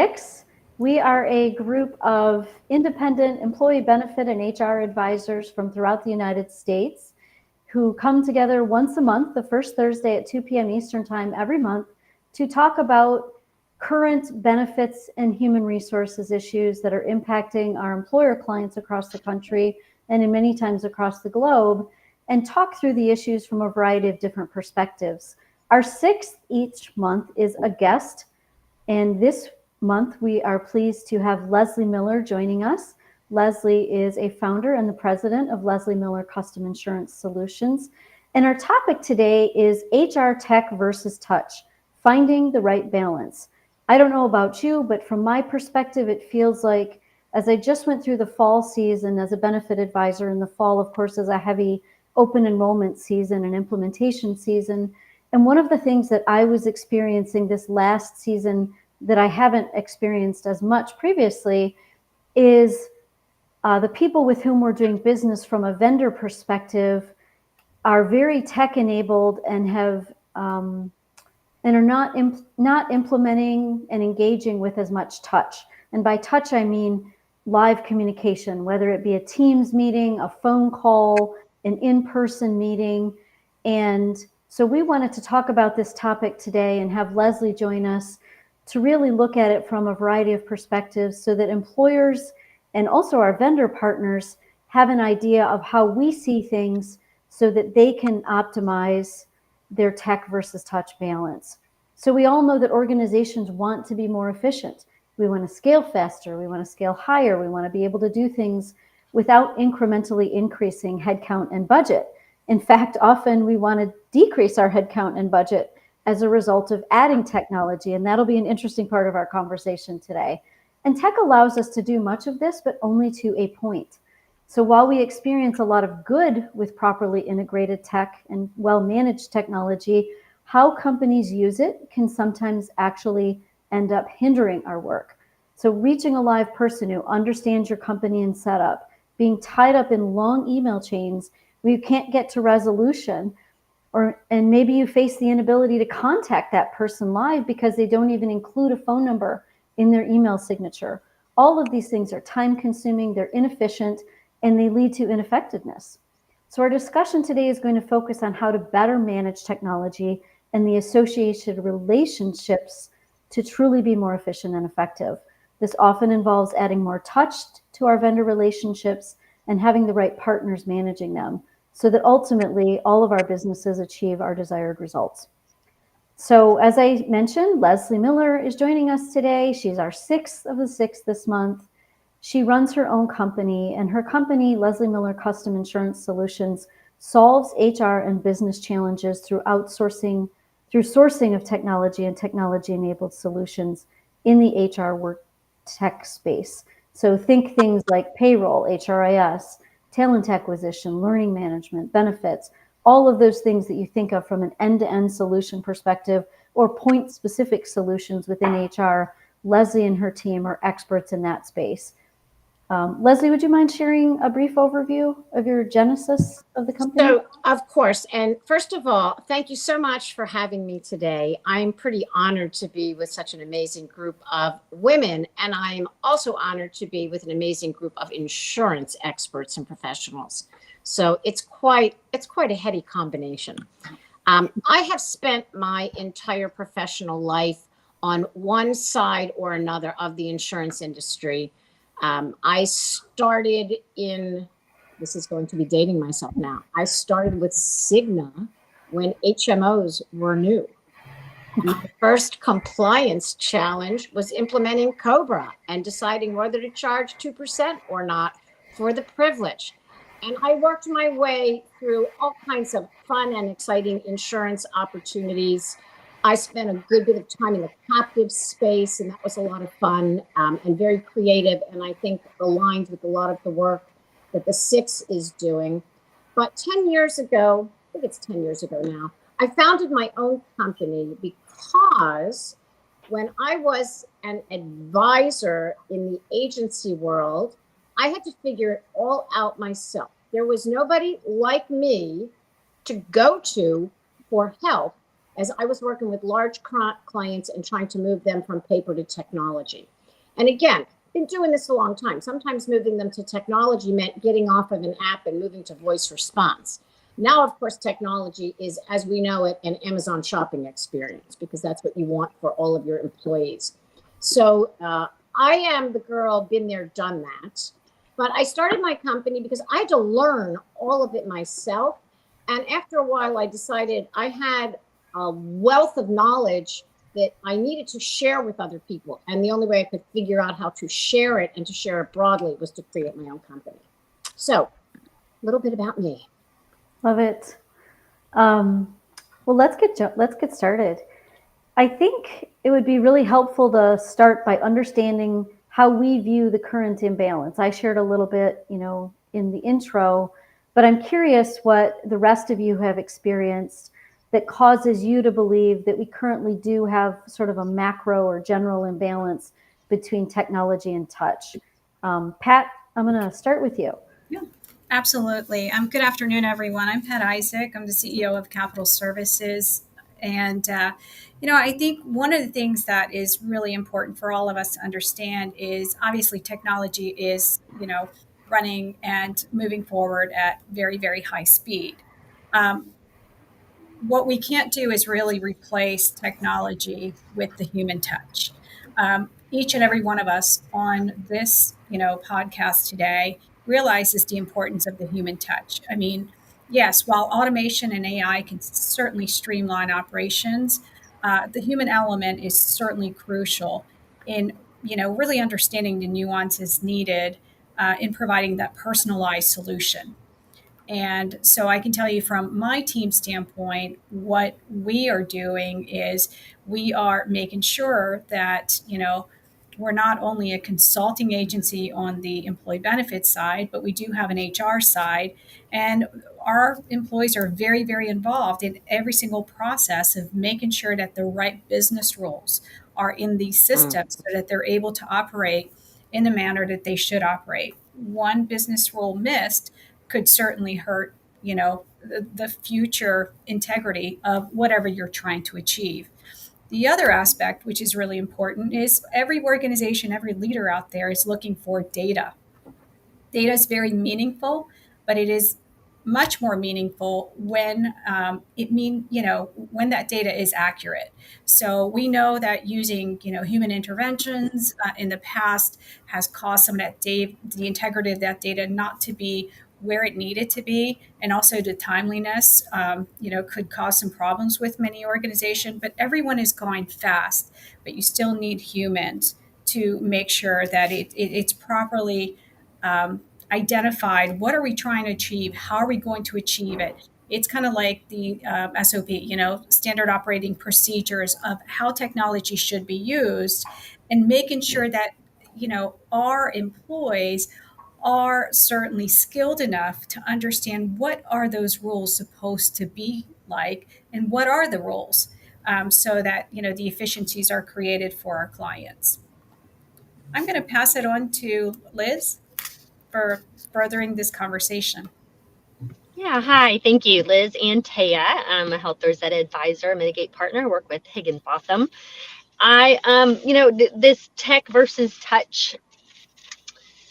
6. We are a group of independent employee benefit and HR advisors from throughout the United States who come together once a month, the first Thursday at 2 p.m. Eastern Time every month, to talk about current benefits and human resources issues that are impacting our employer clients across the country and in many times across the globe, and talk through the issues from a variety of different perspectives. Our 6th each month is a guest, and this month we are pleased to have Leslie Miller joining us. Leslie is a founder and the president of Leslie Miller Custom Insurance Solutions. And our topic today is HR tech versus touch, finding the right balance. I don't know about you, but from my perspective, it feels like as I just went through the fall season as a benefit advisor, in the fall, of course, as a heavy open enrollment season and implementation season. And one of the things that I was experiencing this last season that I haven't experienced as much previously is the people with whom we're doing business from a vendor perspective are very tech enabled and have and are not implementing and engaging with as much touch. And by touch, I mean live communication, whether it be a Teams meeting, a phone call, an in-person meeting. And so we wanted to talk about this topic today and have Leslie join us to really look at it from a variety of perspectives so that employers and also our vendor partners have an idea of how we see things so that they can optimize their tech versus touch balance. So we all know that organizations want to be more efficient. We want to scale faster. We want to scale higher. We want to be able to do things without incrementally increasing headcount and budget. In fact, often we want to decrease our headcount and budget as a result of adding technology, and that'll be an interesting part of our conversation today. And tech allows us to do much of this, but only to a point. So while we experience a lot of good with properly integrated tech and well-managed technology, how companies use it can sometimes actually end up hindering our work. So reaching a live person who understands your company and setup, being tied up in long email chains where you can't get to resolution, and maybe you face the inability to contact that person live because they don't even include a phone number in their email signature. All of these things are time consuming, they're inefficient, and they lead to ineffectiveness. So our discussion today is going to focus on how to better manage technology and the associated relationships to truly be more efficient and effective. This often involves adding more touch to our vendor relationships and having the right partners managing them so that ultimately all of our businesses achieve our desired results. So as I mentioned, Leslie Miller is joining us today. She's our 6th of the 6th this month. She runs her own company, and her company, Leslie Miller Custom Insurance Solutions, solves HR and business challenges through sourcing of technology and technology-enabled solutions in the HR work tech space. So think things like payroll, HRIS, talent acquisition, learning management, benefits, all of those things that you think of from an end-to-end solution perspective or point-specific solutions within HR. Leslie and her team are experts in that space. Leslie, would you mind sharing a brief overview of your genesis of the company? So, of course. And first of all, thank you so much for having me today. I'm pretty honored to be with such an amazing group of women. And I'm also honored to be with an amazing group of insurance experts and professionals. So it's quite a heady combination. I have spent my entire professional life on one side or another of the insurance industry. I started this is going to be dating myself now. I started with CIGNA when HMOs were new. My first compliance challenge was implementing COBRA and deciding whether to charge 2% or not for the privilege. And I worked my way through all kinds of fun and exciting insurance opportunities. I spent a good bit of time in the captive space, and that was a lot of fun and very creative, and I think aligned with a lot of the work that the 6 is doing. But 10 years ago, I think it's 10 years ago now, I founded my own company because when I was an advisor in the agency world, I had to figure it all out myself. There was nobody like me to go to for help as I was working with large clients and trying to move them from paper to technology. And again, been doing this a long time. Sometimes moving them to technology meant getting off of an app and moving to voice response. Now, of course, technology is, as we know it, an Amazon shopping experience, because that's what you want for all of your employees. So I am the girl, been there, done that. But I started my company because I had to learn all of it myself. And after a while, I decided I had a wealth of knowledge that I needed to share with other people. And the only way I could figure out how to share it and to share it broadly was to create my own company. So, a little bit about me. Love it. Well, let's get started. I think it would be really helpful to start by understanding how we view the current imbalance. I shared a little bit, in the intro, but I'm curious what the rest of you have experienced that causes you to believe that we currently do have sort of a macro or general imbalance between technology and touch. Pat, I'm going to start with you. Yeah, absolutely. Good afternoon, everyone. I'm Pat Isaac. I'm the CEO of Capital Services. And, I think one of the things that is really important for all of us to understand is obviously technology is, running and moving forward at very, very high speed. Um, what we can't do is really replace technology with the human touch. Each and every one of us on this, podcast today realizes the importance of the human touch. I mean, yes, while automation and AI can certainly streamline operations, the human element is certainly crucial in, really understanding the nuances needed in providing that personalized solution. And so I can tell you from my team standpoint, what we are doing is we are making sure that, we're not only a consulting agency on the employee benefits side, but we do have an HR side. And our employees are very, very involved in every single process of making sure that the right business rules are in these systems so that they're able to operate in the manner that they should operate. One business rule missed could certainly hurt, the future integrity of whatever you're trying to achieve. The other aspect, which is really important, is every organization, every leader out there is looking for data. Data is very meaningful, but it is much more meaningful when when that data is accurate. So we know that using human interventions in the past has caused some of that the integrity of that data not to be where it needed to be, and also the timeliness could cause some problems with many organizations. But everyone is going fast, but you still need humans to make sure that it's properly identified. What are we trying to achieve? How are we going to achieve it? It's kind of like the SOP, standard operating procedures of how technology should be used, and making sure that, our employees are certainly skilled enough to understand what are those rules supposed to be like, and what are the rules, so that, the efficiencies are created for our clients. I'm going to pass it on to Liz for furthering this conversation. Yeah, hi. Thank you, Liz and Taya. I'm a health Ed advisor, mitigate partner, work with Higginbotham. This tech versus touch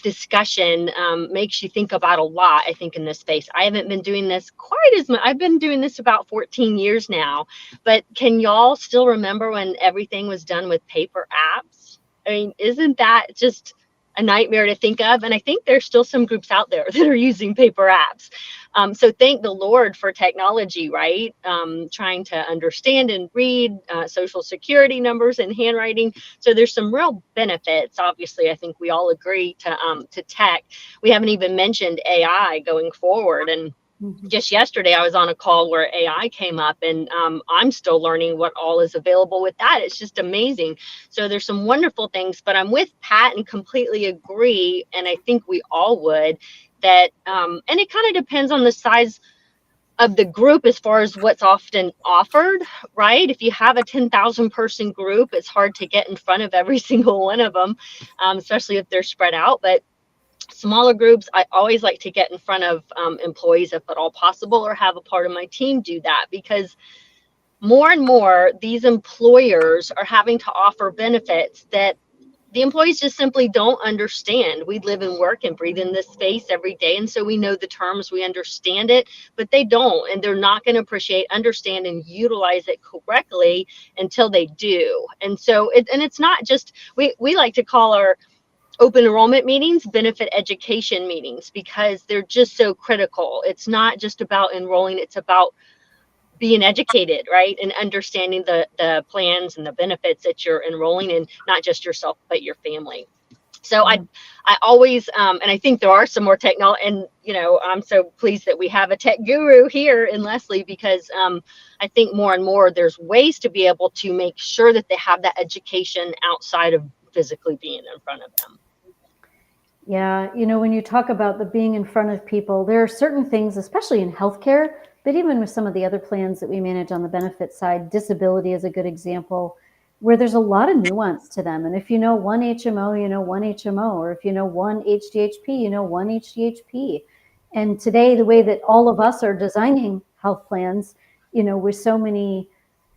discussion makes you think about a lot, I think, in this space. I haven't been doing this quite as much. I've been doing this about 14 years now, but can y'all still remember when everything was done with paper apps? I mean, isn't that just a nightmare to think of? And I think there's still some groups out there that are using paper apps. So thank the Lord for technology, right? Trying to understand and read social security numbers and handwriting. So there's some real benefits. Obviously, I think we all agree to tech. We haven't even mentioned AI going forward. And just yesterday, I was on a call where AI came up, and I'm still learning what all is available with that. It's just amazing. So there's some wonderful things, but I'm with Pat and completely agree. And I think we all would that, and it kind of depends on the size of the group as far as what's often offered, right? If you have a 10,000 person group, it's hard to get in front of every single one of them, especially if they're spread out. But smaller groups, I always like to get in front of employees if at all possible, or have a part of my team do that, because more and more these employers are having to offer benefits that the employees just simply don't understand. We live and work and breathe in this space every day. And so we know the terms, we understand it, but they don't. And they're not going to appreciate, understand, and utilize it correctly until they do. And so it's not just, we like to call our open enrollment meetings benefit education meetings, because they're just so critical. It's not just about enrolling, it's about being educated, right? And understanding the plans and the benefits that you're enrolling in, not just yourself, but your family. So I always, and I think there are some more technology, and, I'm so pleased that we have a tech guru here in Leslie, because I think more and more there's ways to be able to make sure that they have that education outside of physically being in front of them. Yeah, when you talk about the being in front of people, there are certain things, especially in healthcare, but even with some of the other plans that we manage on the benefit side, disability is a good example, where there's a lot of nuance to them. And if you know one HMO, you know one HMO, or if you know one HDHP, you know one HDHP. And today, the way that all of us are designing health plans, with so many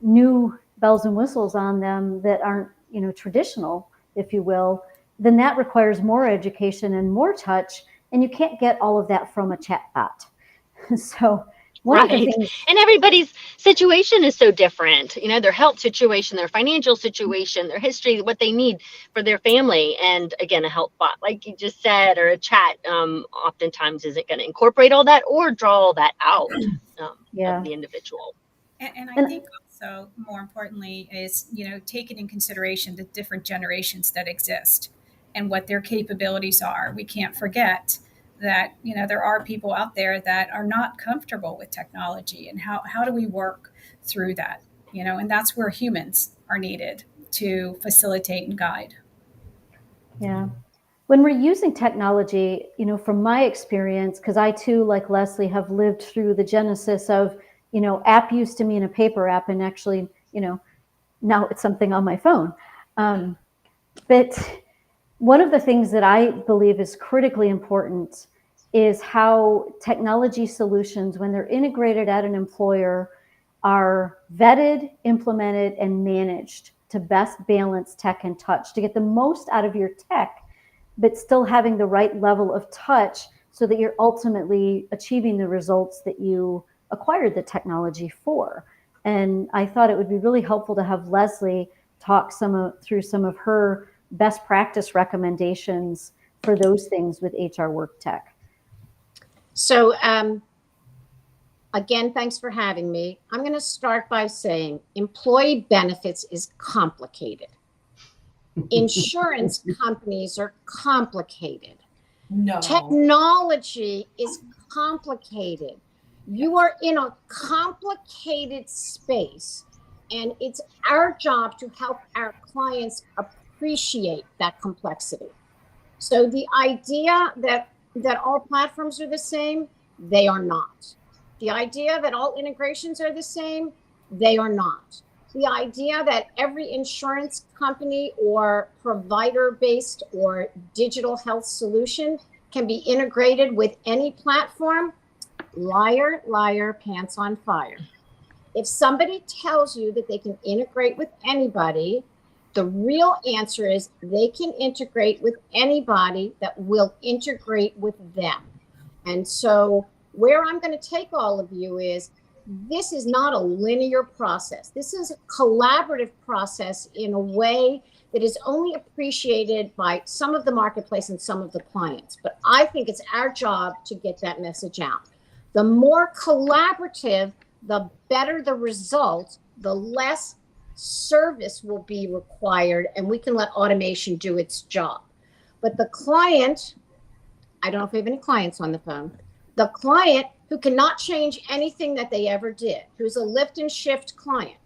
new bells and whistles on them that aren't, traditional, if you will, then that requires more education and more touch. And you can't get all of that from a chat bot. So one of the things, and everybody's situation is so different, their health situation, their financial situation, their history, what they need for their family. And again, a health bot, like you just said, or a chat, oftentimes isn't going to incorporate all that or draw all that out of the individual. And I think also more importantly is, taking in consideration the different generations that exist and what their capabilities are. We can't forget that, there are people out there that are not comfortable with technology, and how do we work through that, and that's where humans are needed to facilitate and guide. Yeah. When we're using technology, from my experience, because I too, like Leslie, have lived through the genesis of, app used to mean a paper app, and actually, now it's something on my phone. But one of the things that I believe is critically important is how technology solutions, when they're integrated at an employer, are vetted, implemented, and managed to best balance tech and touch to get the most out of your tech, but still having the right level of touch so that you're ultimately achieving the results that you acquired the technology for. And I thought it would be really helpful to have Leslie talk through some of her best practice recommendations for those things with HR work tech. So again, thanks for having me. I'm going to start by saying employee benefits is complicated. Insurance companies are complicated. No. Technology is complicated. You are in a complicated space, and it's our job to help our clients appreciate that complexity. So the idea that all platforms are the same, they are not. The idea that all integrations are the same, they are not. The idea that every insurance company or provider-based or digital health solution can be integrated with any platform, liar, liar, pants on fire. If somebody tells you that they can integrate with anybody, the real answer is they can integrate with anybody that will integrate with them. And so where I'm going to take all of you is, this is not a linear process. This is a collaborative process in a way that is only appreciated by some of the marketplace and some of the clients. But I think it's our job to get that message out. The more collaborative, the better the result, the less service will be required, and we can let automation do its job. But the client, I don't know if we have any clients on the phone, the client who cannot change anything that they ever did, who's a lift and shift client,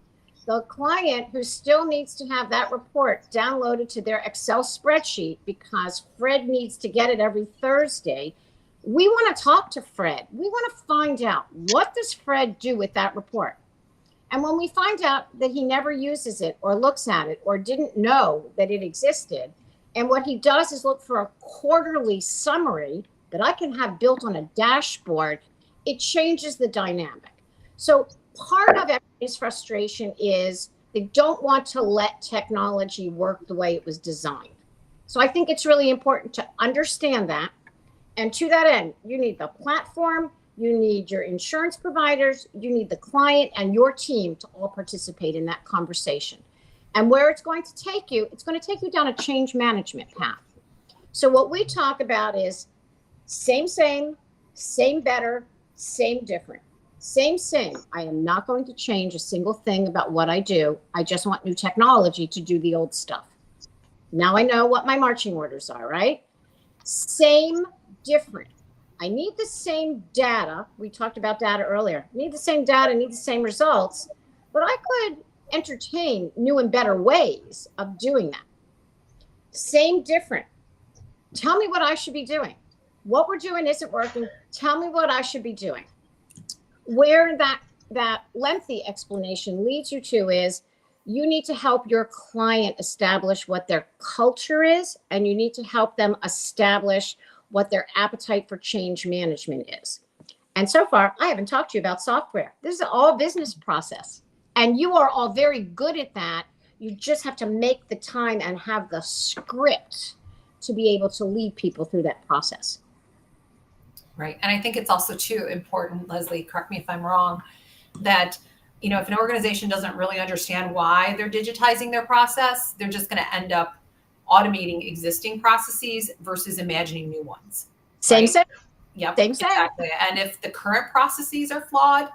the client who still needs to have that report downloaded to their Excel spreadsheet because Fred needs to get it every Thursday. We want to talk to Fred. We want to find out, what does Fred do with that report? And when we find out that he never uses it or looks at it or didn't know that it existed, and what he does is look for a quarterly summary that I can have built on a dashboard, it changes the dynamic. So part of everybody's frustration is they don't want to let technology work the way it was designed. So I think it's really important to understand that. And to that end, you need the platform, you need your insurance providers, you need the client and your team to all participate in that conversation. And where it's going to take you, it's going to take you down a change management path. So what we talk about is same, better, same, different. Same. I am not going to change a single thing about what I do. I just want new technology to do the old stuff. Now I know what my marching orders are, right? Same, different. I need the same data. We talked about data earlier. I need the same data, need the same results, but I could entertain new and better ways of doing that. Same, different. Tell me what I should be doing. What we're doing isn't working. Tell me what I should be doing. Where that lengthy explanation leads you to is you need to help your client establish what their culture is, and you need to help them establish what their appetite for change management is. And so far, I haven't talked to you about software. This is all business process. And you are all very good at that. You just have to make the time and have the script to be able to lead people through that process. Right. And I think it's also too important, Leslie, correct me if I'm wrong, that, you know, if an organization doesn't really understand why they're digitizing their process, they're just going to end up automating existing processes versus imagining new ones. Same, right? same. Yep, same, same. exactly. And if the current processes are flawed,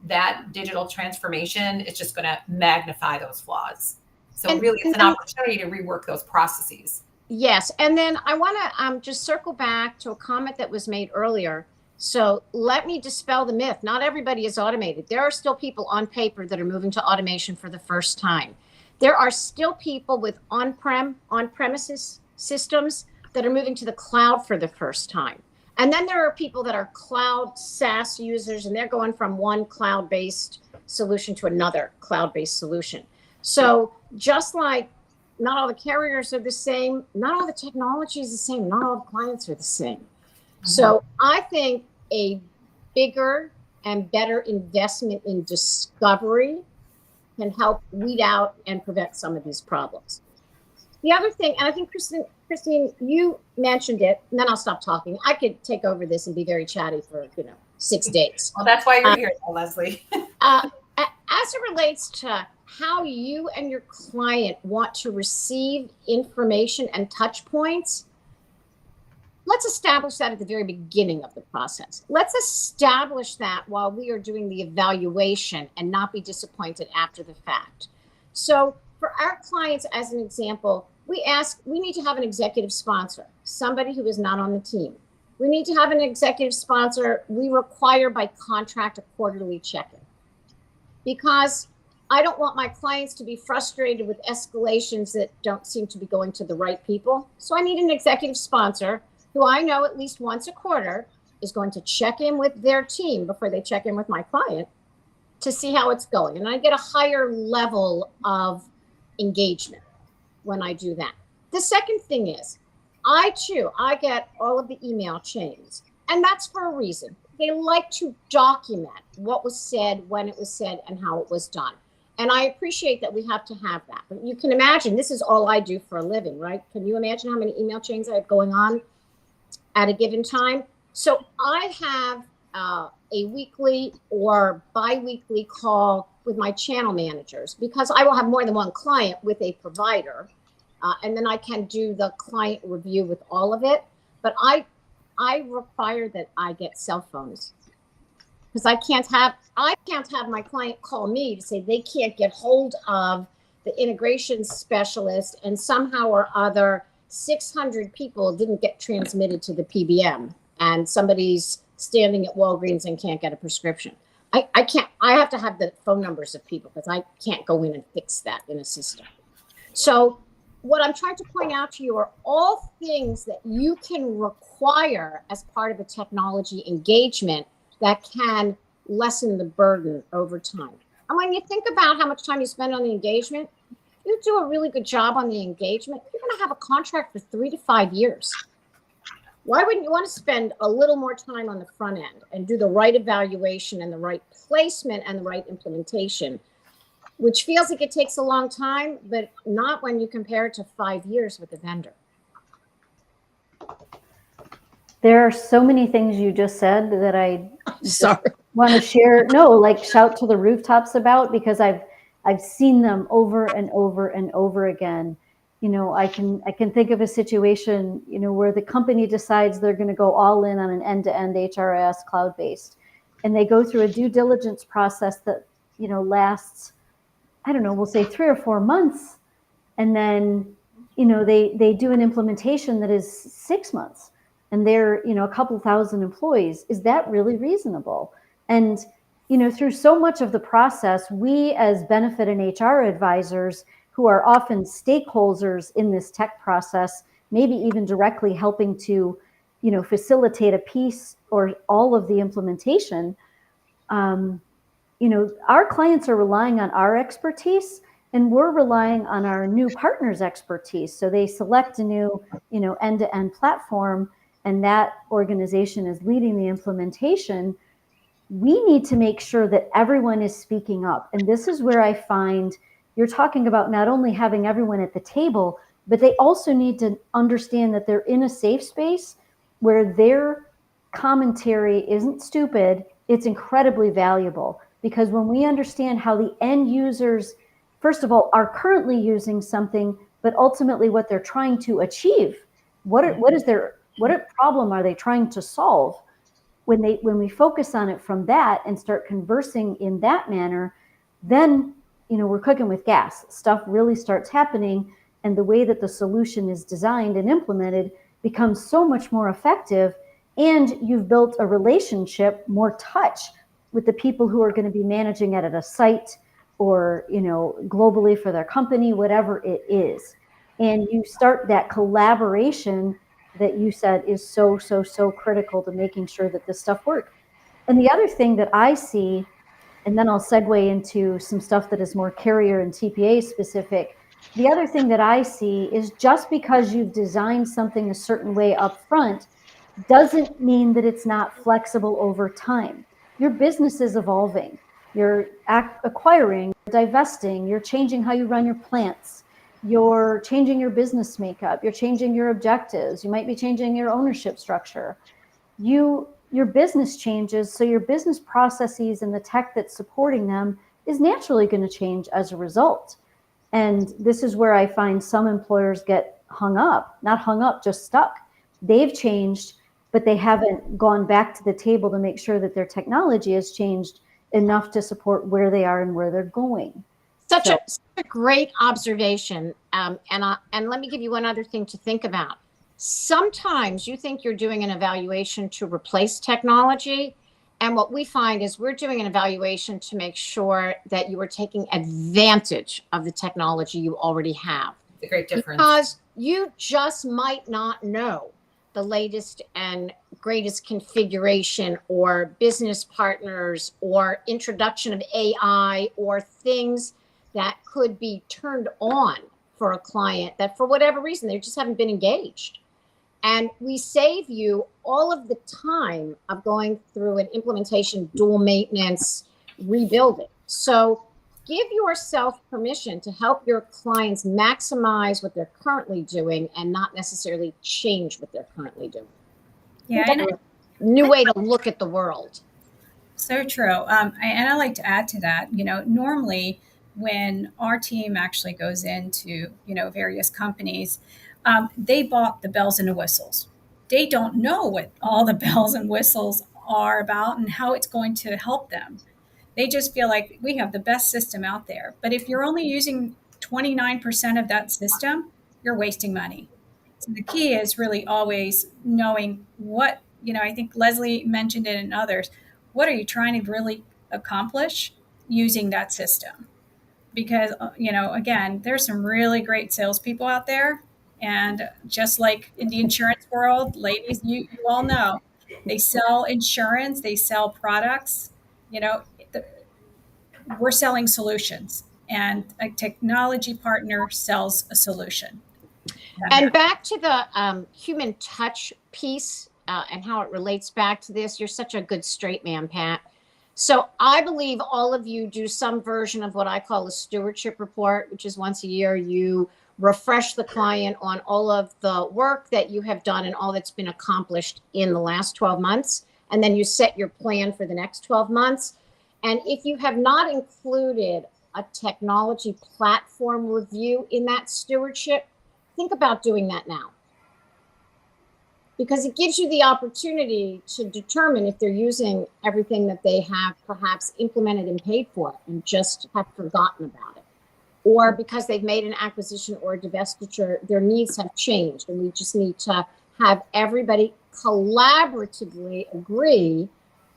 that digital transformation is just going to magnify those flaws. So really, it's an opportunity to rework those processes. Yes. And then I want to just circle back to a comment that was made earlier. So let me dispel the myth. Not everybody is automated. There are still people on paper that are moving to automation for the first time. There are still people with on-premises systems that are moving to the cloud for the first time. And then there are people that are cloud SaaS users, and they're going from one cloud-based solution to another cloud-based solution. So just like not all the carriers are the same, not all the technology is the same, not all the clients are the same. So I think a bigger and better investment in discovery can help weed out and prevent some of these problems. The other thing, and I think Christine, you mentioned it, and then I'll stop talking. I could take over this and be very chatty for 6 days. Well, that's why you're here, Leslie. As it relates to how you and your client want to receive information and touch points, let's establish that at the very beginning of the process. Let's establish that while we are doing the evaluation and not be disappointed after the fact. So for our clients, as an example, we need to have an executive sponsor, somebody who is not on the team. We need to have an executive sponsor. We require by contract a quarterly check-in, because I don't want my clients to be frustrated with escalations that don't seem to be going to the right people. So I need an executive sponsor who I know at least once a quarter is going to check in with their team before they check in with my client to see how it's going. And I get a higher level of engagement when I do that. The second thing is, I get all of the email chains, and that's for a reason. They like to document what was said, when it was said, and how it was done. And I appreciate that we have to have that. But you can imagine, this is all I do for a living, right? Can you imagine how many email chains I have going on at a given time? So I have a weekly or bi-weekly call with my channel managers, because I will have more than one client with a provider. And then I can do the client review with all of it. But I require that I get cell phones, because I can't have my client call me to say they can't get hold of the integration specialist, and somehow or other 600 people didn't get transmitted to the PBM, and somebody's standing at Walgreens and can't get a prescription. I have to have the phone numbers of people, because I can't go in and fix that in a system. So what I'm trying to point out to you are all things that you can require as part of a technology engagement that can lessen the burden over time. And when you think about how much time you spend on the engagement, you do a really good job on the engagement, you're going to have a contract for 3 to 5 years. Why wouldn't you want to spend a little more time on the front end and do the right evaluation and the right placement and the right implementation, which feels like it takes a long time, but not when you compare it to 5 years with a vendor. There are so many things you just said that I Sorry. want to share. No, like shout to the rooftops about, because I've seen them over and over and over again. I can think of a situation, where the company decides they're going to go all in on an end-to-end HRIS cloud-based, and they go through a due diligence process that, lasts, I don't know, we'll say 3 or 4 months. And then, they do an implementation that is 6 months, and they're, a couple thousand employees. Is that really reasonable? And, through so much of the process, we as benefit and HR advisors, who are often stakeholders in this tech process, maybe even directly helping to, facilitate a piece or all of the implementation, our clients are relying on our expertise, and we're relying on our new partners' expertise. So they select a new, end-to-end platform, and that organization is leading the implementation. We need to make sure that everyone is speaking up. And this is where I find you're talking about not only having everyone at the table, but they also need to understand that they're in a safe space where their commentary isn't stupid. It's incredibly valuable, because when we understand how the end users, first of all, are currently using something, but ultimately what they're trying to achieve, what problem are they trying to solve? When we focus on it from that and start conversing in that manner, then we're cooking with gas. Stuff really starts happening, and the way that the solution is designed and implemented becomes so much more effective, and you've built a relationship, more touch with the people who are going to be managing it at a site or globally for their company, whatever it is. And you start that collaboration that you said is so critical to making sure that this stuff works. And the other thing that I see, and then I'll segue into some stuff that is more carrier and TPA specific. The other thing that I see is, just because you've designed something a certain way up front doesn't mean that it's not flexible over time. Your business is evolving. You're acquiring, divesting, you're changing how you run your plants. You're changing your business makeup. You're changing your objectives. You might be changing your ownership structure. Your business changes, so your business processes and the tech that's supporting them is naturally going to change as a result. And this is where I find some employers get not hung up, just stuck. They've changed, but they haven't gone back to the table to make sure that their technology has changed enough to support where they are and where they're going. Such a great observation. And let me give you one other thing to think about. Sometimes you think you're doing an evaluation to replace technology. And what we find is we're doing an evaluation to make sure that you are taking advantage of the technology you already have. It's a great difference. Because you just might not know the latest and greatest configuration or business partners or introduction of AI or things that could be turned on for a client that for whatever reason, they just haven't been engaged. And we save you all of the time of going through an implementation, dual maintenance, rebuilding. So give yourself permission to help your clients maximize what they're currently doing and not necessarily change what they're currently doing. Yeah, and new way to look at the world. So true. And I like to add to that, normally when our team actually goes into, various companies, they bought the bells and the whistles. They don't know what all the bells and whistles are about and how it's going to help them. They just feel like we have the best system out there. But if you're only using 29% of that system, you're wasting money. So the key is really always knowing what, I think Leslie mentioned it and others. What are you trying to really accomplish using that system? Because, again, there's some really great salespeople out there. And just like in the insurance world, ladies, you all know, they sell insurance, they sell products. We're selling solutions, and a technology partner sells a solution. And back to the human touch piece and how it relates back to this, you're such a good straight man, Pat. So I believe all of you do some version of what I call a stewardship report, which is once a year you refresh the client on all of the work that you have done and all that's been accomplished in the last 12 months. And then you set your plan for the next 12 months. And if you have not included a technology platform review in that stewardship, think about doing that now. Because it gives you the opportunity to determine if they're using everything that they have perhaps implemented and paid for and just have forgotten about it. Or because they've made an acquisition or a divestiture, their needs have changed. And we just need to have everybody collaboratively agree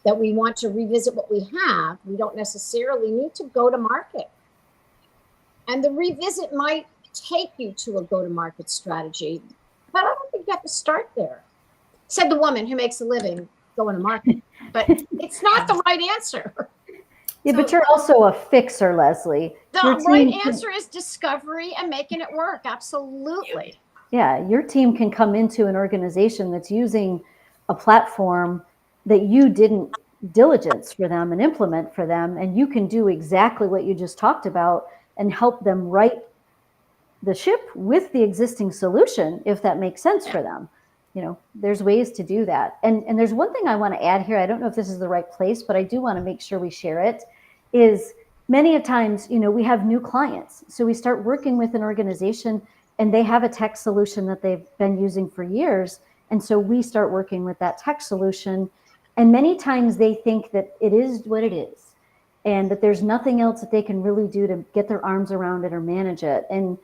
that we want to revisit what we have. We don't necessarily need to go to market. And the revisit might take you to a go-to-market strategy, but I don't think you have to start there. Said the woman who makes a living going to market, but it's not the right answer. Yeah, So, but you're also a fixer, Leslie. The right answer is discovery and making it work. Absolutely. Yeah, your team can come into an organization that's using a platform that you didn't diligence for them and implement for them, and you can do exactly what you just talked about and help them right the ship with the existing solution if that makes sense for them. You know, there's ways to do that. And there's one thing I want to add here. I don't know if this is the right place, but I do want to make sure we share it, is many a times, you know, we have new clients. So we start working with an organization and they have a tech solution that they've been using for years. And so we start working with that tech solution. And many times they think that it is what it is and that there's nothing else that they can really do to get their arms around it or manage it. And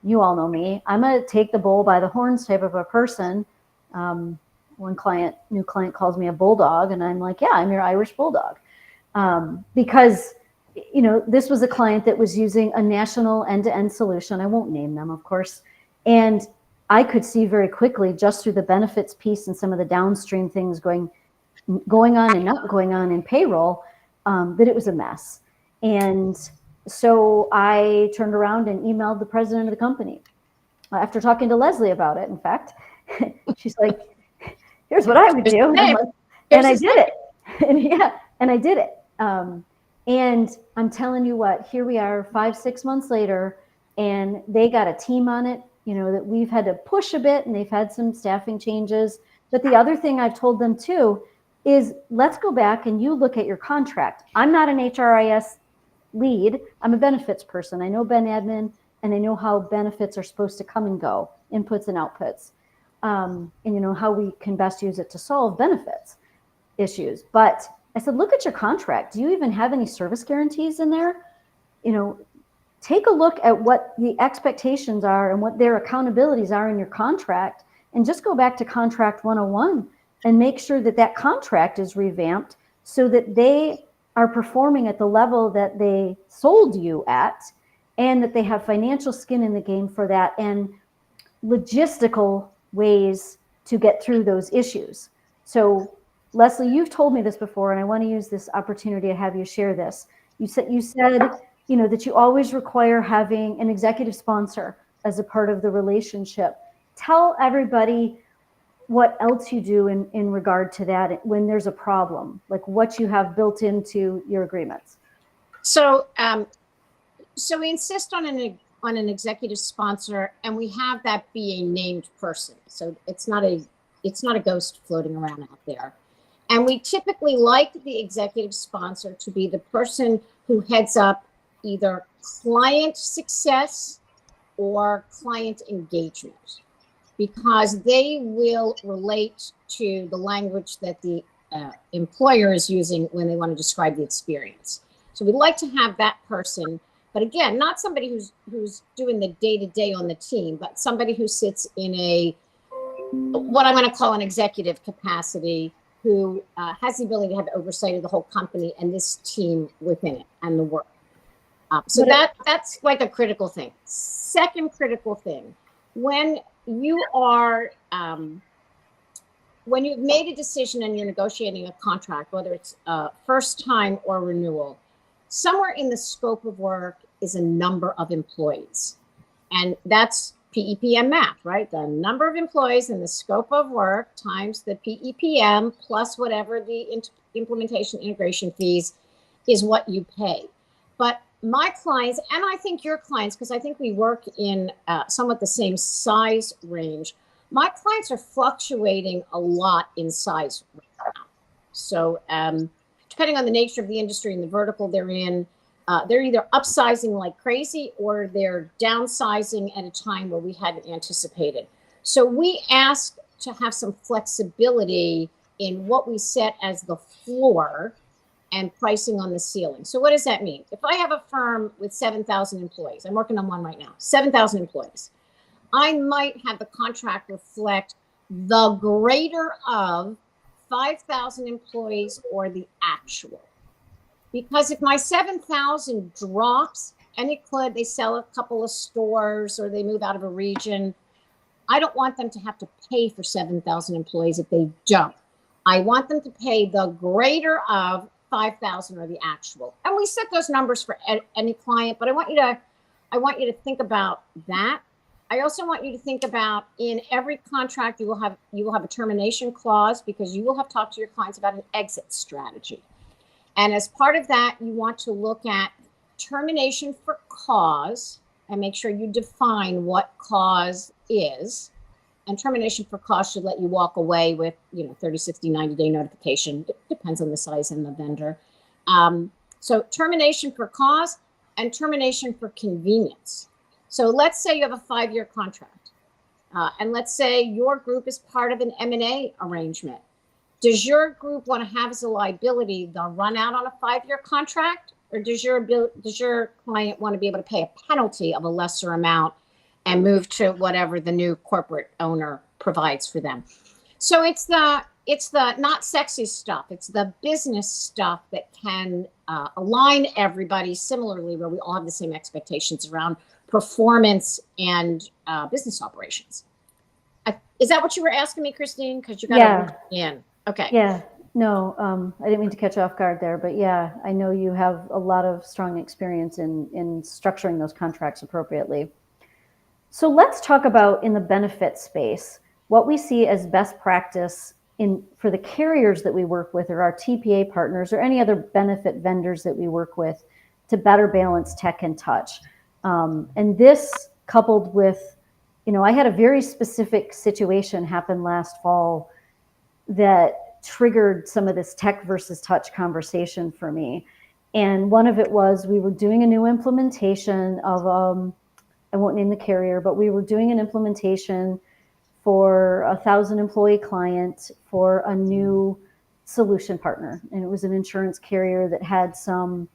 you all know me, I'm a take the bull by the horns type of a person. One new client calls me a bulldog, and I'm like, yeah, I'm your Irish bulldog. Because, you know, this was a client that was using a national end-to-end solution. I won't name them, of course. And I could see very quickly, just through the benefits piece and some of the downstream things going on and not going on in payroll, that it was a mess. And so I turned around and emailed the president of the company after talking to Leslie about it, in fact. She's like, here's what I would do. And I did it. And I did it. And I'm telling you what, here we are 5-6 months later, and they got a team on it, you know, that we've had to push a bit, and they've had some staffing changes. But the other thing I've told them too is, let's go back and you look at your contract. I'm not an HRIS lead. I'm a benefits person. I know Ben admin, and I know how benefits are supposed to come and go, inputs and outputs. And you know how we can best use it to solve benefits issues. But I said, look at your contract. Do you even have any service guarantees in there? You know, take a look at what the expectations are and what their accountabilities are in your contract, and just go back to contract 101 and make sure that that contract is revamped so that they are performing at the level that they sold you at, and that they have financial skin in the game for that and logistical ways to get through those issues. So Leslie, you've told me this before, and I want to use this opportunity to have you share this. You said, you know, that you always require having an executive sponsor as a part of the relationship. Tell everybody what else you do in regard to that when there's a problem, like what you have built into your agreements. So we insist on an executive sponsor, and we have that be a named person. So it's not a ghost floating around out there. And we typically like the executive sponsor to be the person who heads up either client success or client engagement, because they will relate to the language that the employer is using when they want to describe the experience. So we'd like to have that person, but again, not somebody who's doing the day-to-day on the team, but somebody who sits in what I'm going to call an executive capacity, who has the ability to have oversight of the whole company and this team within it and the work. So that's like a critical thing. Second critical thing, when you are, when you've made a decision and you're negotiating a contract, whether it's first time or renewal, somewhere in the scope of work is a number of employees. And that's PEPM math, right? The number of employees and the scope of work times the PEPM plus whatever the implementation integration fees is what you pay. But my clients, and I think your clients, because I think we work in somewhat the same size range, my clients are fluctuating a lot in size right now. So depending on the nature of the industry and the vertical they're in, they're either upsizing like crazy or they're downsizing at a time where we hadn't anticipated. So we ask to have some flexibility in what we set as the floor and pricing on the ceiling. So what does that mean? If I have a firm with 7,000 employees, I'm working on one right now, 7,000 employees, I might have the contract reflect the greater of 5,000 employees or the actual. Because if my 7,000 drops, and it could, they sell a couple of stores or they move out of a region, I don't want them to have to pay for 7,000 employees if they don't. I want them to pay the greater of 5,000 or the actual. And we set those numbers for any client, but I want you to think about that. I also want you to think about, in every contract you will have a termination clause, because you will have talked to your clients about an exit strategy. And as part of that, you want to look at termination for cause and make sure you define what cause is. And termination for cause should let you walk away with, 30, 60, 90-day notification. It depends on the size and the vendor. So termination for cause and termination for convenience. So let's say you have a 5-year contract. And let's say your group is part of an M&A arrangement. Does your group want to have as a liability the run out on a 5-year contract, or does your client want to be able to pay a penalty of a lesser amount and move to whatever the new corporate owner provides for them? So it's the not sexy stuff. It's the business stuff that can align everybody similarly, where we all have the same expectations around performance and business operations. Is that what you were asking me, Christine? Because you got to in. Okay. Yeah, no, I didn't mean to catch you off guard there, but yeah, I know you have a lot of strong experience in structuring those contracts appropriately. So let's talk about, in the benefit space, what we see as best practice for the carriers that we work with, or our TPA partners, or any other benefit vendors that we work with, to better balance tech and touch. And this, coupled with, I had a very specific situation happen last fall that triggered some of this tech versus touch conversation for me. And one of it was, we were doing a new implementation of, I won't name the carrier, but we were doing an implementation for a 1,000 employee client for a new solution partner. And it was an insurance carrier that had some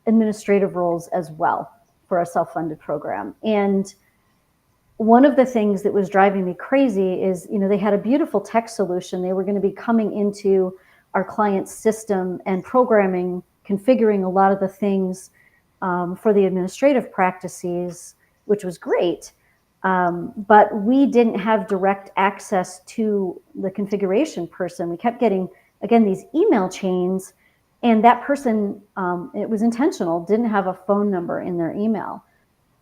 administrative roles as well for a self-funded program. And one of the things that was driving me crazy is, they had a beautiful tech solution. They were going to be coming into our client's system and configuring a lot of the things for the administrative practices, which was great. But we didn't have direct access to the configuration person. We kept getting, again, these email chains, and that person, it was intentional, didn't have a phone number in their email.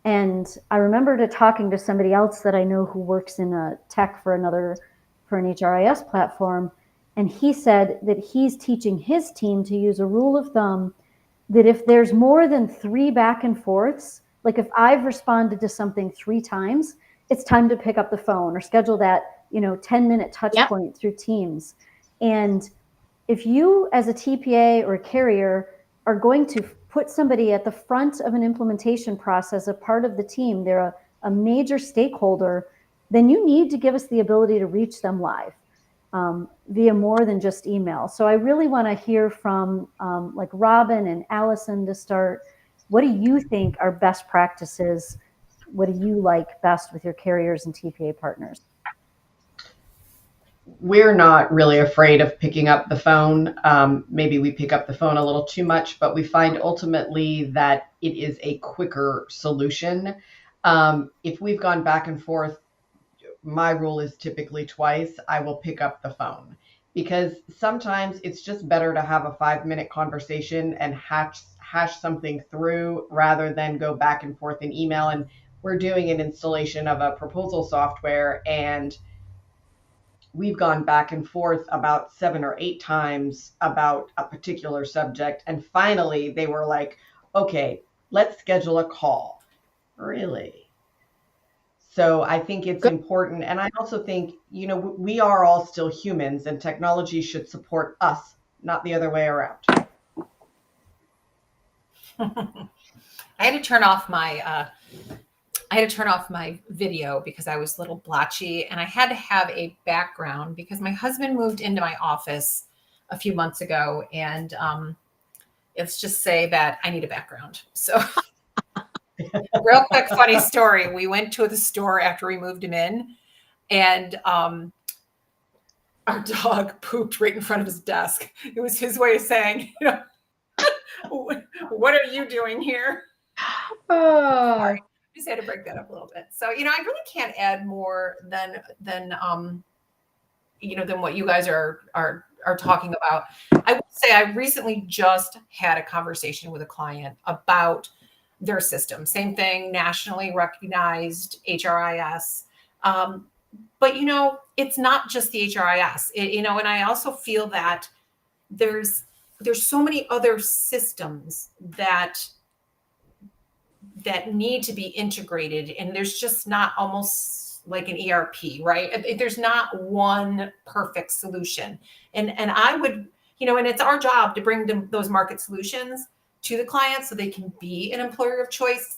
And I remember talking to somebody else that I know who works in a tech for an HRIS platform. And he said that he's teaching his team to use a rule of thumb that if there's more than 3 back and forths, like if I've responded to something 3 times, it's time to pick up the phone or schedule that, 10-minute touch point through Teams. And if you, as a TPA or a carrier, are going to put somebody at the front of an implementation process, a part of the team, they're a major stakeholder, then you need to give us the ability to reach them live via more than just email. So I really want to hear from like Robin and Allison to start. What do you think are best practices? What do you like best with your carriers and TPA partners? We're not really afraid of picking up the phone. Maybe we pick up the phone a little too much, but we find ultimately that it is a quicker solution. If we've gone back and forth, my rule is typically twice, I will pick up the phone, because sometimes it's just better to have a 5-minute conversation and hash something through rather than go back and forth in email. And we're doing an installation of a proposal software, and we've gone back and forth about 7 or 8 times about a particular subject. And finally, they were like, okay, let's schedule a call. Really? So I think it's important. And I also think, we are all still humans, and technology should support us, not the other way around. I had to turn off my video because I was a little blotchy, and I had to have a background because my husband moved into my office a few months ago, and let's just say that I need a background. So real quick, funny story. We went to the store after we moved him in, and our dog pooped right in front of his desk. It was his way of saying, what are you doing here? Oh, Sorry. Just had to break that up a little bit. So, I really can't add more than what you guys are talking about. I would say I recently just had a conversation with a client about their system. Same thing, nationally recognized HRIS. But it's not just the HRIS. And I also feel that there's so many other systems that need to be integrated, and there's just not, almost like an ERP, right? There's not one perfect solution. And I would, and it's our job to bring them those market solutions to the clients so they can be an employer of choice,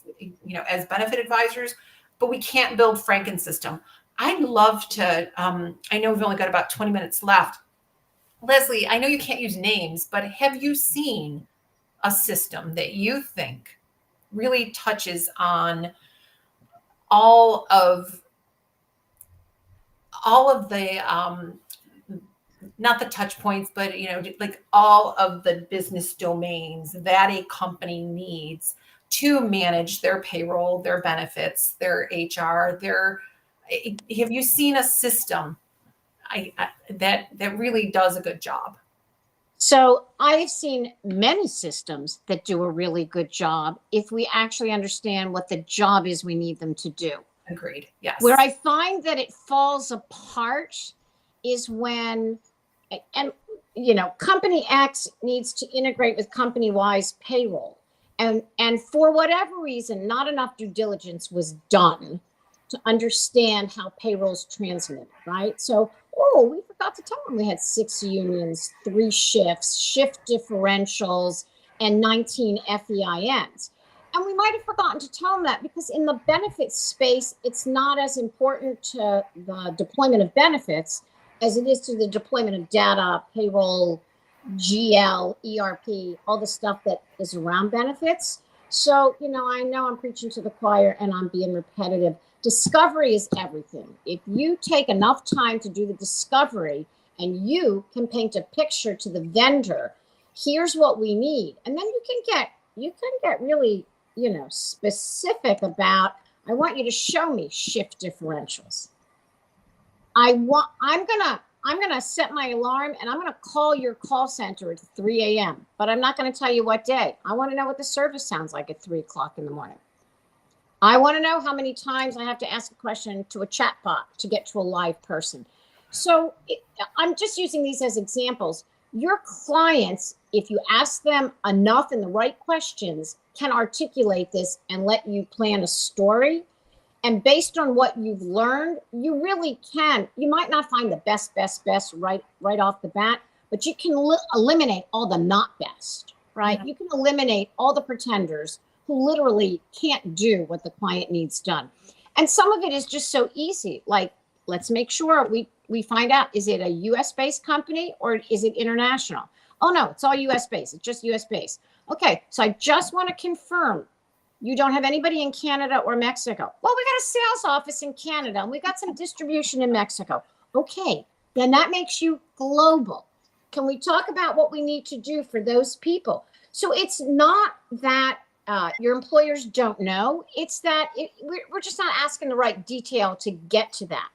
as benefit advisors, but we can't build Franken system. I'd love to, I know we've only got about 20 minutes left. Leslie, I know you can't use names, but have you seen a system that you think really touches on all of the not the touch points, but like all of the business domains that a company needs to manage their payroll, their benefits, their HR, have you seen a system that really does a good job? So I've seen many systems that do a really good job if we actually understand what the job is we need them to do. Agreed. Yes. Where I find that it falls apart is when, company X needs to integrate with company Y's payroll. And for whatever reason, not enough due diligence was done to understand how payroll's transmitted, right? So, we forgot to tell them we had 6 unions, 3 shifts, shift differentials, and 19 FEINs. And we might have forgotten to tell them that because in the benefits space, it's not as important to the deployment of benefits as it is to the deployment of data, payroll, GL, ERP, all the stuff that is around benefits. So, I know I'm preaching to the choir and I'm being repetitive. Discovery is everything. If you take enough time to do the discovery and you can paint a picture to the vendor, here's what we need. And then you can get really, specific about, I want you to show me shift differentials. I'm gonna set my alarm and I'm gonna call your call center at 3 a.m. But I'm not gonna tell you what day. I want to know what the service sounds like at 3 o'clock in the morning. I want to know how many times I have to ask a question to a chatbot to get to a live person. So I'm just using these as examples. Your clients, if you ask them enough and the right questions, can articulate this and let you plan a story. And based on what you've learned, you really can. You might not find the best right off the bat, but you can eliminate all the not best, right? Yeah. You can eliminate all the pretenders who literally can't do what the client needs done. And some of it is just so easy. Like, let's make sure we find out, is it a US-based company or is it international? Oh no, it's all US-based. It's just US-based. Okay, so I just want to confirm you don't have anybody in Canada or Mexico. Well, we got a sales office in Canada and we got some distribution in Mexico. Okay, then that makes you global. Can we talk about what we need to do for those people? So it's not that your employers don't know. It's that we're just not asking the right detail to get to that.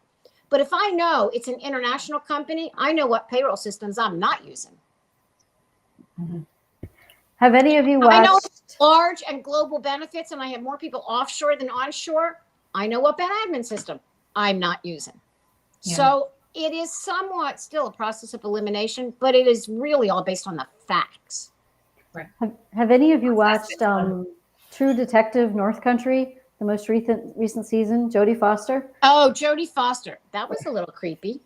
But if I know it's an international company, I know what payroll systems I'm not using. Mm-hmm. Have any of you watched large and global benefits, and I have more people offshore than onshore, I know what Ben admin system I'm not using. Yeah. So it is somewhat still a process of elimination, but it is really all based on the facts. Have any of you watched True Detective North Country, the most recent season, Jodie Foster? Oh, Jodie Foster. That was a little creepy.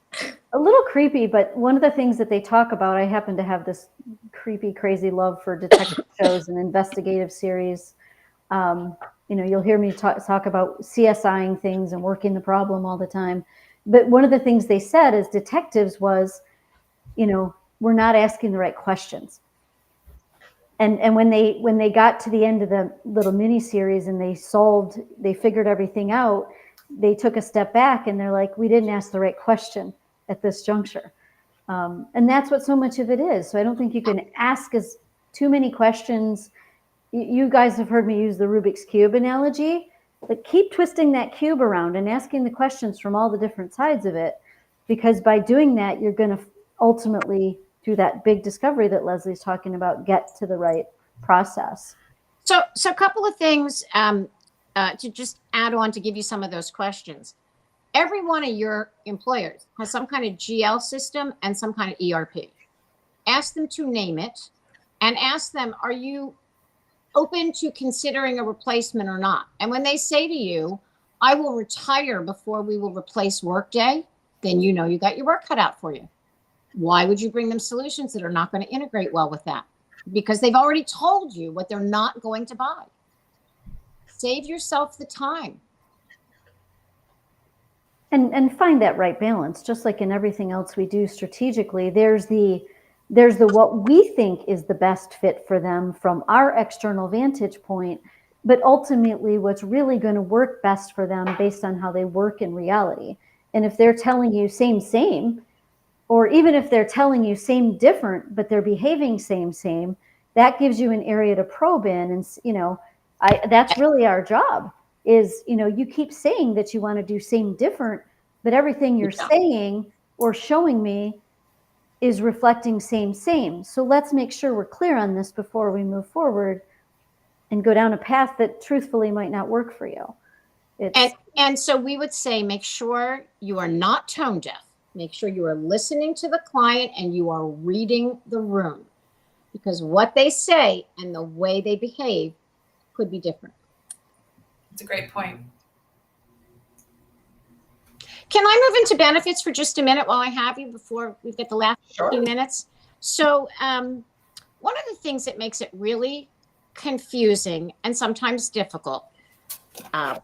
A little creepy, but one of the things that they talk about, I happen to have this creepy, crazy love for detective shows and investigative series. You'll hear me talk about CSIing things and working the problem all the time. But one of the things they said as detectives was, we're not asking the right questions. And when they got to the end of the little mini series and they figured everything out, they took a step back and they're like, we didn't ask the right question at this juncture. And that's what so much of it is. So I don't think you can ask as too many questions. You guys have heard me use the Rubik's Cube analogy. Like, keep twisting that cube around and asking the questions from all the different sides of it, because by doing that, you're going to ultimately, through that big discovery that Leslie's talking about, get to the right process. So a couple of things to just add on to give you some of those questions. Every one of your employers has some kind of GL system and some kind of ERP. Ask them to name it and ask them, are you open to considering a replacement or not? And when they say to you, I will retire before we will replace Workday, then you know you got your work cut out for you. Why would you bring them solutions that are not going to integrate well with that? Because they've already told you what they're not going to buy. Save yourself the time. And find that right balance. Just like in everything else we do strategically, there's the what we think is the best fit for them from our external vantage point, but ultimately what's really going to work best for them based on how they work in reality. And if they're telling you same, or even if they're telling you same different, but they're behaving same, that gives you an area to probe in. And that's really our job. Is you keep saying that you want to do same different, but everything you're saying or showing me is reflecting same. So let's make sure we're clear on this before we move forward and go down a path that truthfully might not work for you. And so we would say, make sure you are not tone deaf. Make sure you are listening to the client and you are reading the room, because what they say and the way they behave could be different. It's a great point. Can I move into benefits for just a minute while I have you before we've got the last few minutes? So one of the things that makes it really confusing and sometimes difficult, and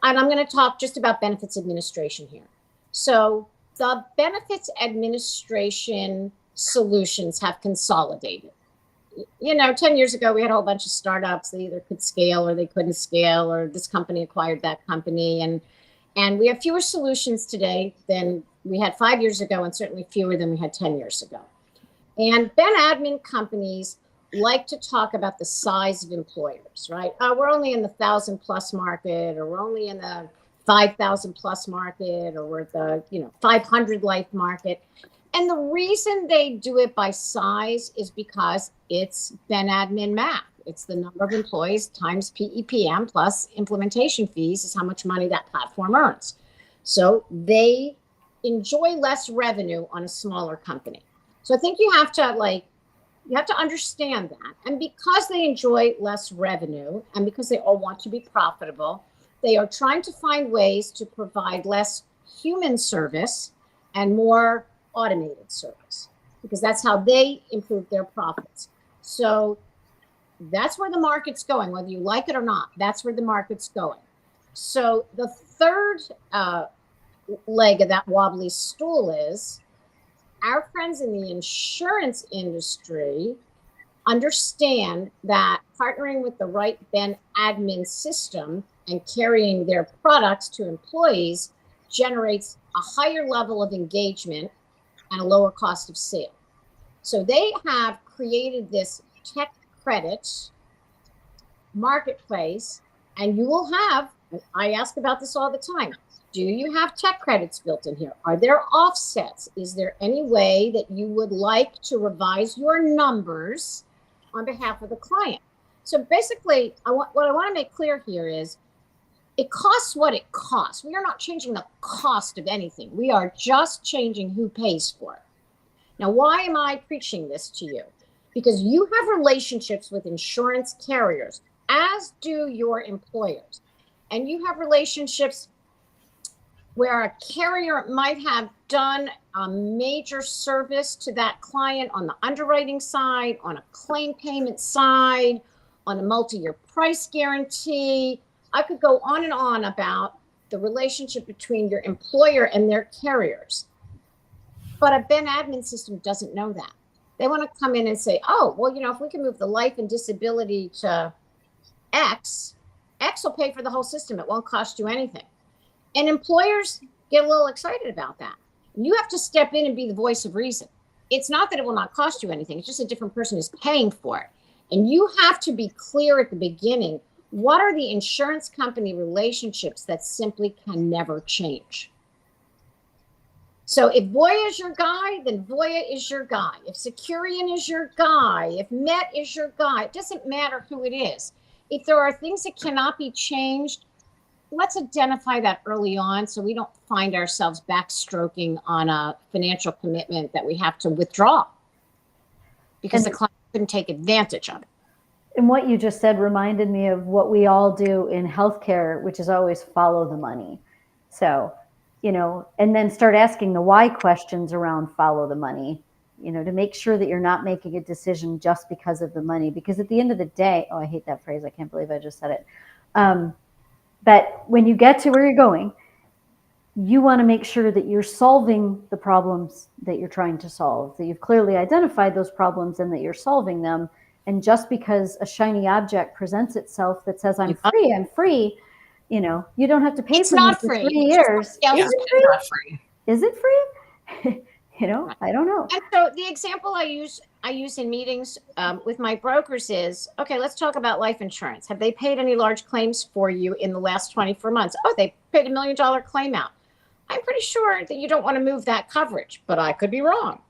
I'm going to talk just about benefits administration here. So the benefits administration solutions have consolidated. 10 years ago, we had a whole bunch of startups. They either could scale or they couldn't scale, or this company acquired that company. And we have fewer solutions today than we had 5 years ago, and certainly fewer than we had 10 years ago. And Ben admin companies like to talk about the size of employers, right? We're only in the 1,000+ market, or we're only in the 5,000+ market, or we're at the 500 life market. And the reason they do it by size is because it's Ben admin math. It's the number of employees times PEPM plus implementation fees is how much money that platform earns. So they enjoy less revenue on a smaller company. So I think you have to understand that. And because they enjoy less revenue and because they all want to be profitable, they are trying to find ways to provide less human service and more automated service, because that's how they improve their profits. So that's where the market's going, whether you like it or not. That's where the market's going. So the third leg of that wobbly stool is our friends in the insurance industry understand that partnering with the right Ben admin system and carrying their products to employees generates a higher level of engagement and a lower cost of sale. So they have created this tech credit marketplace, and you will have, I ask about this all the time, do you have tech credits built in here? Are there offsets? Is there any way that you would like to revise your numbers on behalf of the client? So basically, what I want to make clear here is it costs what it costs. We are not changing the cost of anything. We are just changing who pays for it. Now, why am I preaching this to you? Because you have relationships with insurance carriers, as do your employers. And you have relationships where a carrier might have done a major service to that client on the underwriting side, on a claim payment side, on a multi-year price guarantee. I could go on and on about the relationship between your employer and their carriers. But a Ben admin system doesn't know that. They want to come in and say, oh, well, if we can move the life and disability to X, X will pay for the whole system. It won't cost you anything. And employers get a little excited about that. And you have to step in and be the voice of reason. It's not that it will not cost you anything. It's just a different person is paying for it. And you have to be clear at the beginning. What are the insurance company relationships that simply can never change? So if Voya is your guy, then Voya is your guy. If Securian is your guy, if Met is your guy, it doesn't matter who it is. If there are things that cannot be changed, let's identify that early on so we don't find ourselves backstroking on a financial commitment that we have to withdraw because the client couldn't take advantage of it. And what you just said reminded me of what we all do in healthcare, which is always follow the money. So, and then start asking the why questions around follow the money, to make sure that you're not making a decision just because of the money. Because at the end of the day, I hate that phrase. I can't believe I just said it. But when you get to where you're going, you want to make sure that you're solving the problems that you're trying to solve, that you've clearly identified those problems and that you're solving them. And just because a shiny object presents itself that says, I'm free, you don't have to pay for me for 3 years. Yeah. Is it free? Is it free? I don't know. And so the example I use in meetings with my brokers is, okay, let's talk about life insurance. Have they paid any large claims for you in the last 24 months? Oh, they paid $1 million claim out. I'm pretty sure that you don't want to move that coverage, but I could be wrong.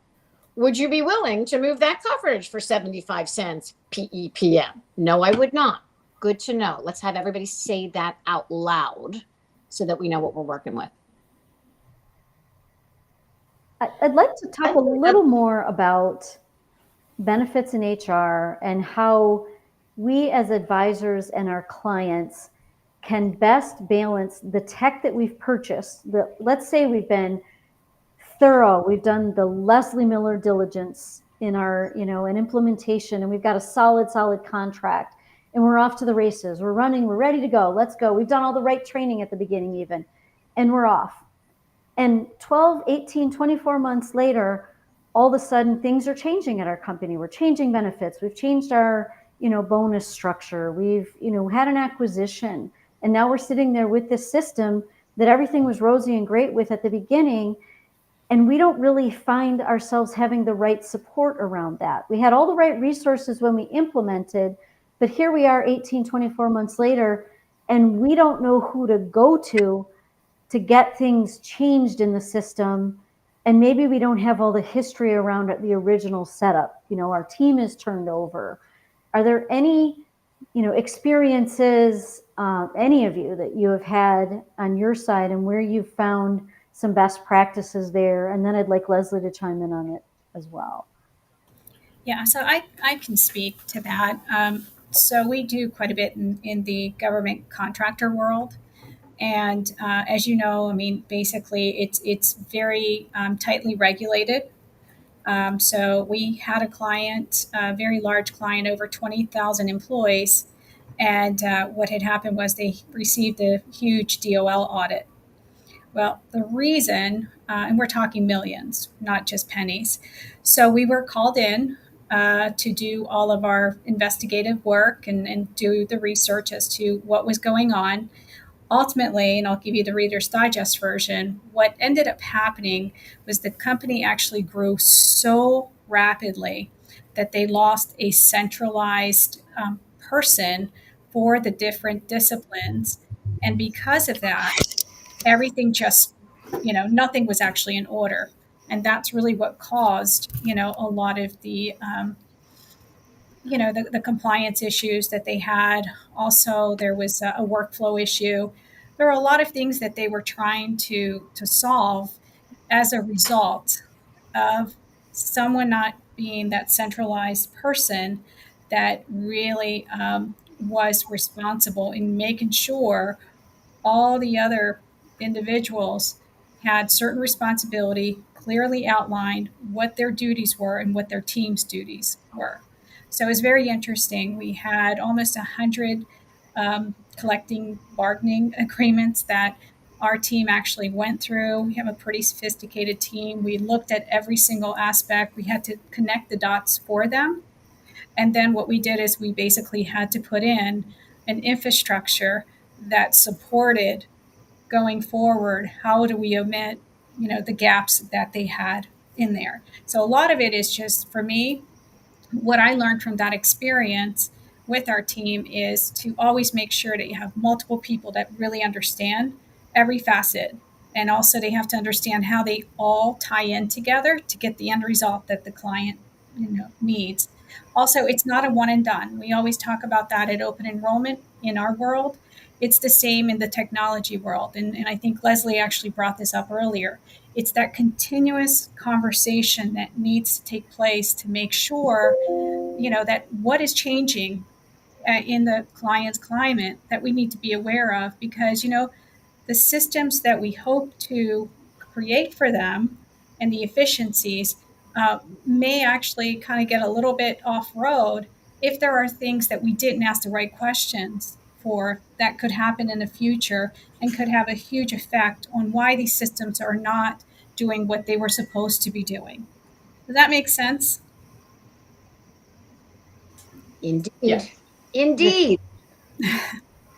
Would you be willing to move that coverage for 75 cents PEPM? No, I would not. Good to know. Let's have everybody say that out loud so that we know what we're working with. I'd like to talk a little more about benefits in HR and how we as advisors and our clients can best balance the tech that we've purchased. Let's say we've been thorough. We've done the Leslie Miller diligence in our, an implementation, and we've got a solid contract, and we're off to the races. We're running, we're ready to go. Let's go. We've done all the right training at the beginning even, and we're off. And 12, 18, 24 months later, all of a sudden things are changing at our company. We're changing benefits. We've changed our, bonus structure. We've, had an acquisition. And now we're sitting there with this system that everything was rosy and great with at the beginning. And we don't really find ourselves having the right support around that. We had all the right resources when we implemented, but here we are 18, 24 months later, and we don't know who to go to get things changed in the system. And maybe we don't have all the history around the original setup. Our team is turned over. Are there any, experiences, any of you that you have had on your side and where you've found some best practices there? And then I'd like Leslie to chime in on it as well. Yeah, so I can speak to that. So we do quite a bit in the government contractor world. And as you know, basically it's very tightly regulated. So we had a client, a very large client, over 20,000 employees. And what had happened was they received a huge DOL audit. Well, the reason, and we're talking millions, not just pennies. So we were called in to do all of our investigative work and do the research as to what was going on. Ultimately, and I'll give you the Reader's Digest version, what ended up happening was the company actually grew so rapidly that they lost a centralized person for the different disciplines. And because of that, everything just, nothing was actually in order. And that's really what caused, a lot of the the compliance issues that they had. Also, there was a workflow issue. There were a lot of things that they were trying to solve as a result of someone not being that centralized person that really was responsible in making sure all the other individuals had certain responsibility, clearly outlined what their duties were and what their team's duties were. So it was very interesting. We had almost 100 collecting bargaining agreements that our team actually went through. We have a pretty sophisticated team. We looked at every single aspect. We had to connect the dots for them. And then what we did is we basically had to put in an infrastructure that supported going forward. How do we omit, the gaps that they had in there? So a lot of it is just, for me, what I learned from that experience with our team is to always make sure that you have multiple people that really understand every facet. And also they have to understand how they all tie in together to get the end result that the client, needs. Also, it's not a one and done. We always talk about that at open enrollment in our world. It's the same in the technology world. And I think Leslie actually brought this up earlier. It's that continuous conversation that needs to take place to make sure, that what is changing in the client's climate that we need to be aware of, because, the systems that we hope to create for them and the efficiencies may actually kind of get a little bit off road if there are things that we didn't ask the right questions for that could happen in the future and could have a huge effect on why these systems are not doing what they were supposed to be doing. Does that make sense? Indeed. Yes. Indeed.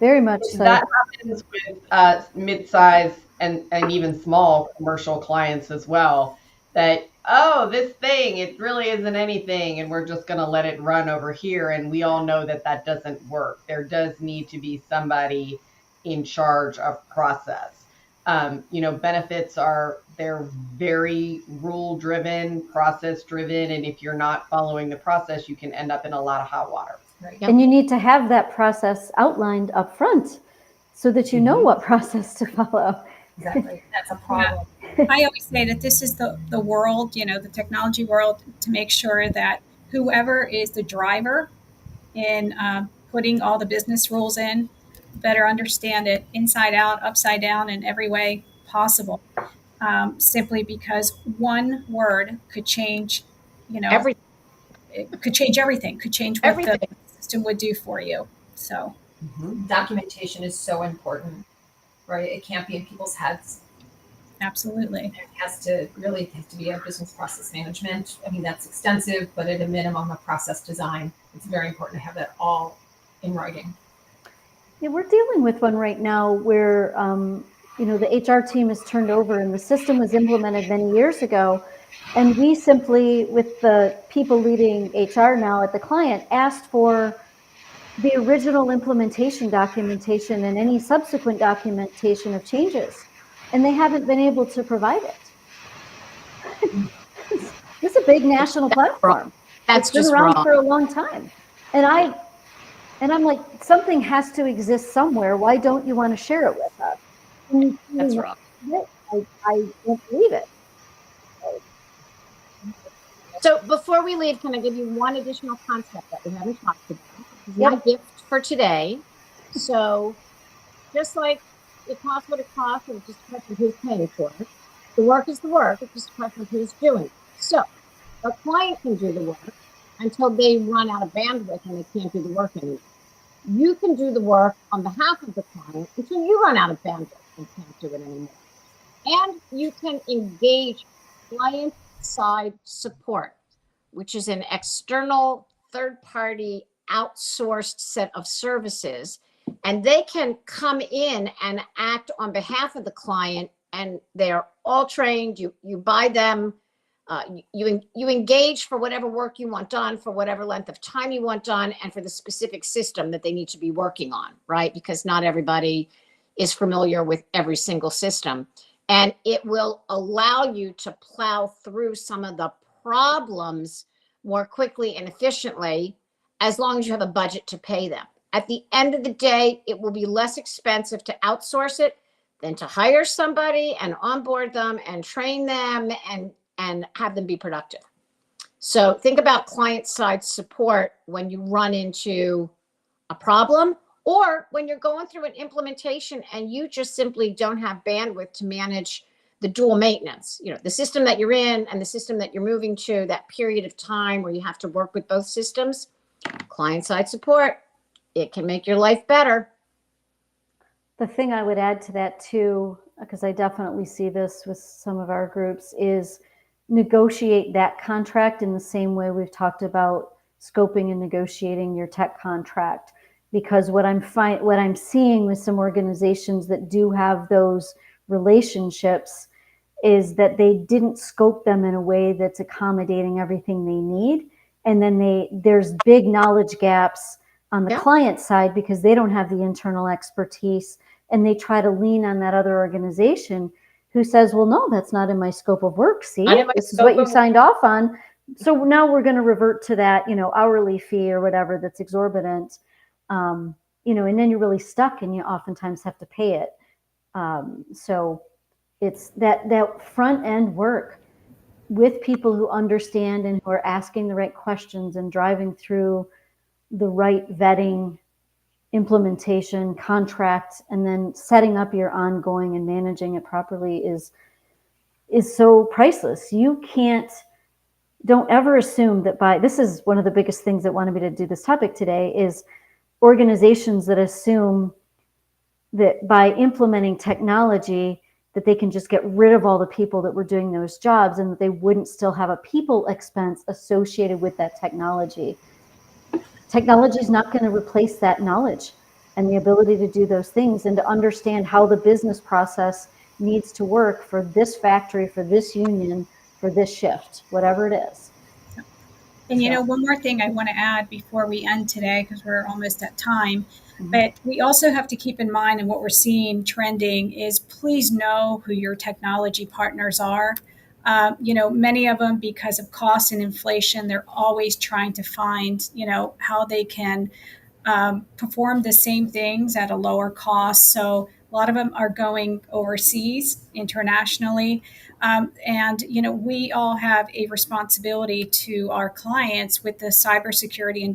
Very much so. That happens with mid-size and even small commercial clients as well. That, oh, this thing, it really isn't anything, and we're just going to let it run over here. And we all know that that doesn't work. There does need to be somebody in charge of process. Benefits they're very rule driven, process driven. And if you're not following the process, you can end up in a lot of hot water. Right. And you need to have that process outlined up front so that you know what process to follow. Exactly. That's a problem. I always say that this is the world, the technology world, to make sure that whoever is the driver in putting all the business rules in better understand it inside out, upside down, in every way possible. Simply because one word could change, Everything. it could change everything, could change what Everything. the system would do for you. So Documentation is so important, right? It can't be in people's heads. absolutely. It has to be a business process management. I mean, that's extensive, but at a minimum, a process design. It's very important to have that all in writing. Yeah, we're dealing with one right now where, the HR team is turned over and the system was implemented many years ago. And we simply, with the people leading HR now at the client, asked for the original implementation documentation and any subsequent documentation of changes. And they haven't been able to provide it. This is a big national platform. That's It's been just around wrong. for a long time. And I'm like, something has to exist somewhere. Why don't you want to share it with us? That's wrong. I don't believe it. So before we leave, can I give you one additional concept that we haven't talked about? This is Yep. my gift for today. So just like it costs what it costs, and it's just a question of who's paying for it. The work is the work. It's just a question of who's doing it. So a client can do the work until they run out of bandwidth and they can't do the work anymore. You can do the work on behalf of the client until you run out of bandwidth and can't do it anymore. And you can engage client side support, which is an external third-party outsourced set of services. And they can come in and act on behalf of the client, and they're all trained. You buy them, you engage for whatever work you want done, for whatever length of time you want done, and for the specific system that they need to be working on, right? Because not everybody is familiar with every single system. And it will allow you to plow through some of the problems more quickly and efficiently as long as you have a budget to pay them. At the end of the day, it will be less expensive to outsource it than to hire somebody and onboard them and train them and have them be productive. So think about client side support when you run into a problem, or when you're going through an implementation and you just simply don't have bandwidth to manage the dual maintenance, the system that you're in and the system that you're moving to, that period of time where you have to work with both systems. Client side support, it can make your life better. The thing I would add to that too, because I definitely see this with some of our groups, is negotiate that contract in the same way we've talked about scoping and negotiating your tech contract. Because what I'm seeing with some organizations that do have those relationships is that they didn't scope them in a way that's accommodating everything they need. And then there's big knowledge gaps on the client side because they don't have the internal expertise, and they try to lean on that other organization who says, well, no, that's not in my scope of work. See, this is what you signed off on. So now we're going to revert to that, hourly fee or whatever that's exorbitant. And then you're really stuck and you oftentimes have to pay it. So it's that front end work with people who understand and who are asking the right questions and driving through the right vetting, implementation, contract, and then setting up your ongoing and managing it properly is so priceless. Don't ever assume that this is one of the biggest things that wanted me to do this topic today, is organizations that assume that by implementing technology that they can just get rid of all the people that were doing those jobs and that they wouldn't still have a people expense associated with that technology. Technology is not going to replace that knowledge and the ability to do those things and to understand how the business process needs to work for this factory, for this union, for this shift, whatever it is. And one more thing I want to add before we end today, because we're almost at time, but we also have to keep in mind, and what we're seeing trending is, please know who your technology partners are. Many of them, because of cost and inflation, they're always trying to find, how they can perform the same things at a lower cost. So a lot of them are going overseas, internationally. We all have a responsibility to our clients with the cybersecurity and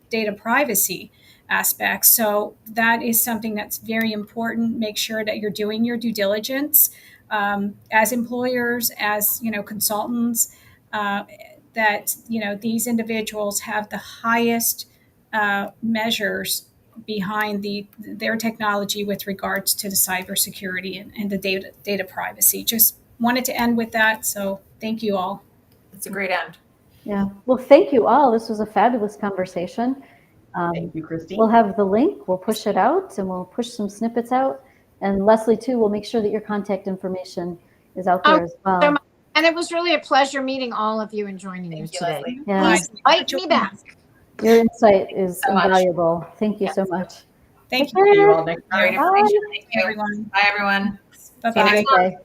data privacy aspects. So that is something that's very important. Make sure that you're doing your due diligence as employers, as consultants, that these individuals have the highest measures behind their technology with regards to the cybersecurity and the data privacy. Just wanted to end with that. So thank you all. It's a great end. Yeah. Well, thank you all. This was a fabulous conversation. Thank you, Christine. We'll have the link. We'll push it out and we'll push some snippets out. And Leslie, too, we'll make sure that your contact information is out there as well. So much. And it was really a pleasure meeting all of you and joining you today. Leslie. Yeah. Please invite me back. Your insight is so much. invaluable. Thank you so much. Thank See you all next time. Great Bye. information. Thank you. everyone. Bye, everyone. Bye-bye. Have a great day.